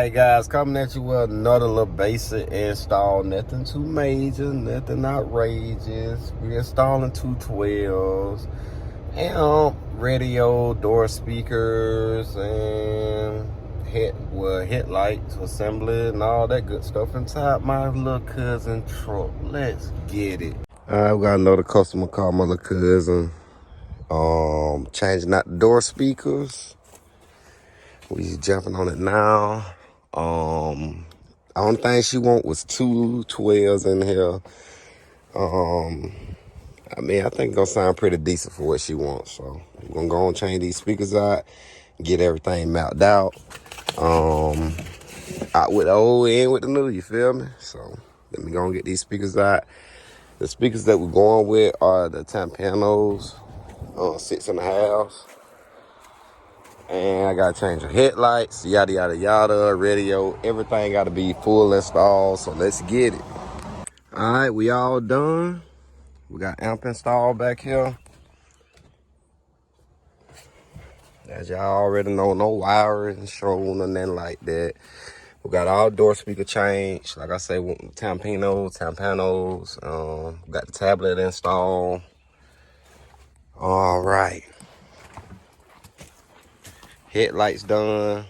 Alright guys, coming at you with another little basic install. Nothing too major, nothing outrageous. We're installing 212s, amp, radio, door speakers, and headlights, assembly, and all that good stuff inside my little cousin truck. Let's get it. Alright, we got another customer called my little cousin. Changing out the door speakers. We jumping on it now. Only thing she want was 2 12s in here. I mean, I think it's gonna sound pretty decent for what she wants. So we're gonna go and change these speakers out, get everything mapped out. Out with the old, in with the new, you feel me? So let me go and get these speakers out. The speakers that we're going with are the Tampainos, 6.5. And I gotta change the headlights, yada yada yada, radio, everything gotta be full installed. So let's get it. All right, we all done. We got amp installed back here. As y'all already know, no wiring shown or nothing like that. We got all door speaker changed. Like I say, Tampainos. Got the tablet installed. All right. Headlights done.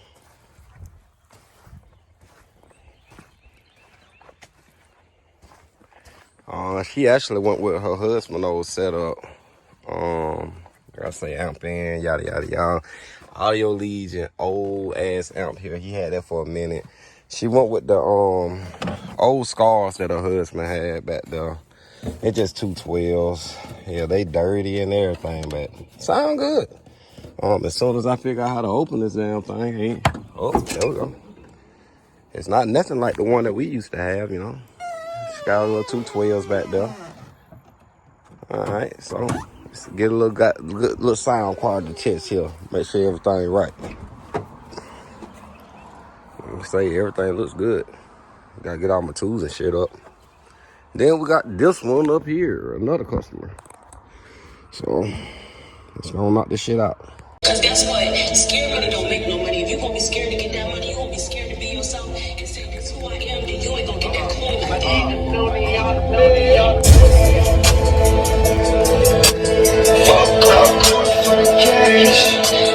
She actually went with her husband old setup. I say amp in, yada yada yada. Audio Legion, old ass amp here. He had that for a minute. She went with the old Skars that her husband had back there. It's just 212s. Yeah, they dirty and everything, but sound good. As soon as I figure out how to open this damn thing, oh, there we go. It's not nothing like the one that we used to have, you know. It's got a little 212s back there. All right, so let's get a little sound quality test here. Make sure everything right. Say everything looks good. Gotta get all my tools and shit up. Then we got this one up here, another customer. So let's go knock this shit out. Cause guess what? Scared money don't make no money. If you gonna be scared to get that money, you gonna be scared to be yourself and say that's who I am, then you ain't gonna get that coin. Fuck up for the cash. Fuck up for the cash.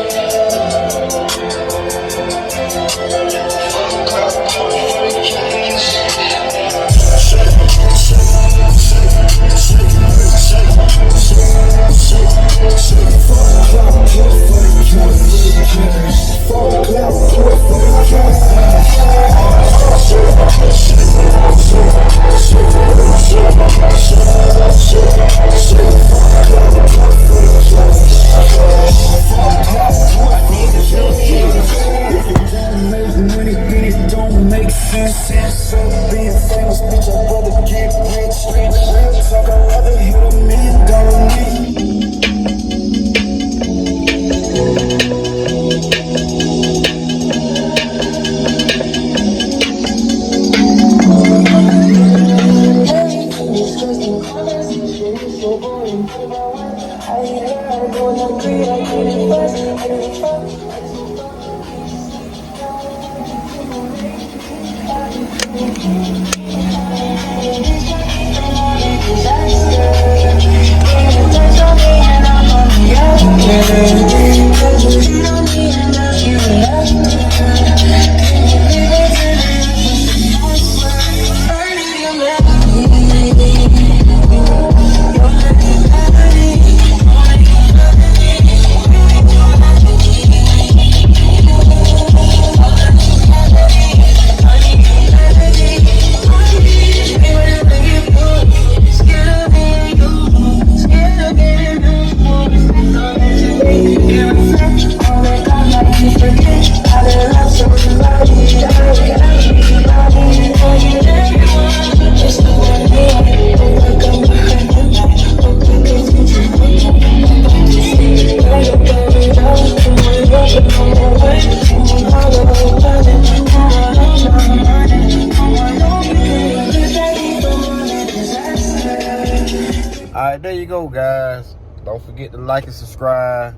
Alright, there you go, guys. Don't forget to like and subscribe.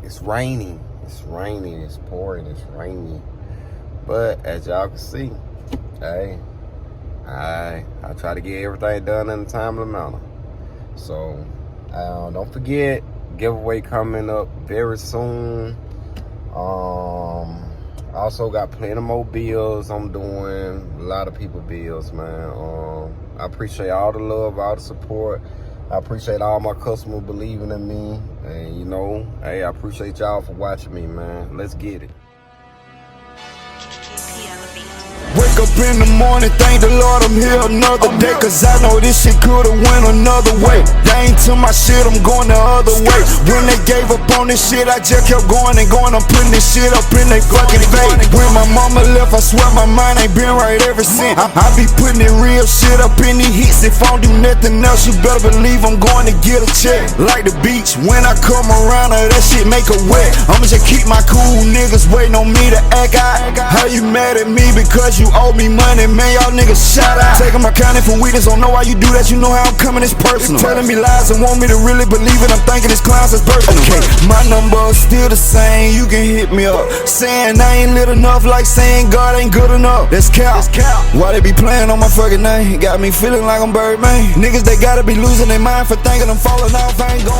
It's raining. It's raining. It's pouring. It's raining. But as y'all can see, hey, I try to get everything done in a timely manner. So don't forget, giveaway coming up very soon. Also got plenty more bills I'm doing. A lot of people bills, man. I appreciate all the love, all the support. I appreciate all my customers believing in me. And, you know, hey, I appreciate y'all for watching me, man. Let's get it. Wake up in the morning, thank the Lord I'm here another day. Cause I know this shit could've went another way. They ain't to my shit, I'm going the other way. When they gave up on this shit, I just kept going and going. I'm putting this shit up in they fucking face. When my mama left, I swear my mind ain't been right ever since. I be putting it real shit up in these hits. If I don't do nothing else, you better believe I'm going to get a check. Like the beach, when I come around her, that shit make her wet. I'ma just keep my cool, niggas waiting on me to act out. How you mad at me because you owe me money, man, y'all niggas shout out. Taking my counting for weakness, don't know why you do that, you know how I'm coming, it's personal. Telling me lies and want me to really believe it, I'm thinking it's clowns, it's personal. Okay, my number is still the same, you can hit me up. Saying I ain't lit enough, like saying God ain't good enough. That's cap. Why they be playing on my fucking name? Got me feeling like I'm Birdman. Niggas, they gotta be losing their mind for thinking I'm falling off, I ain't going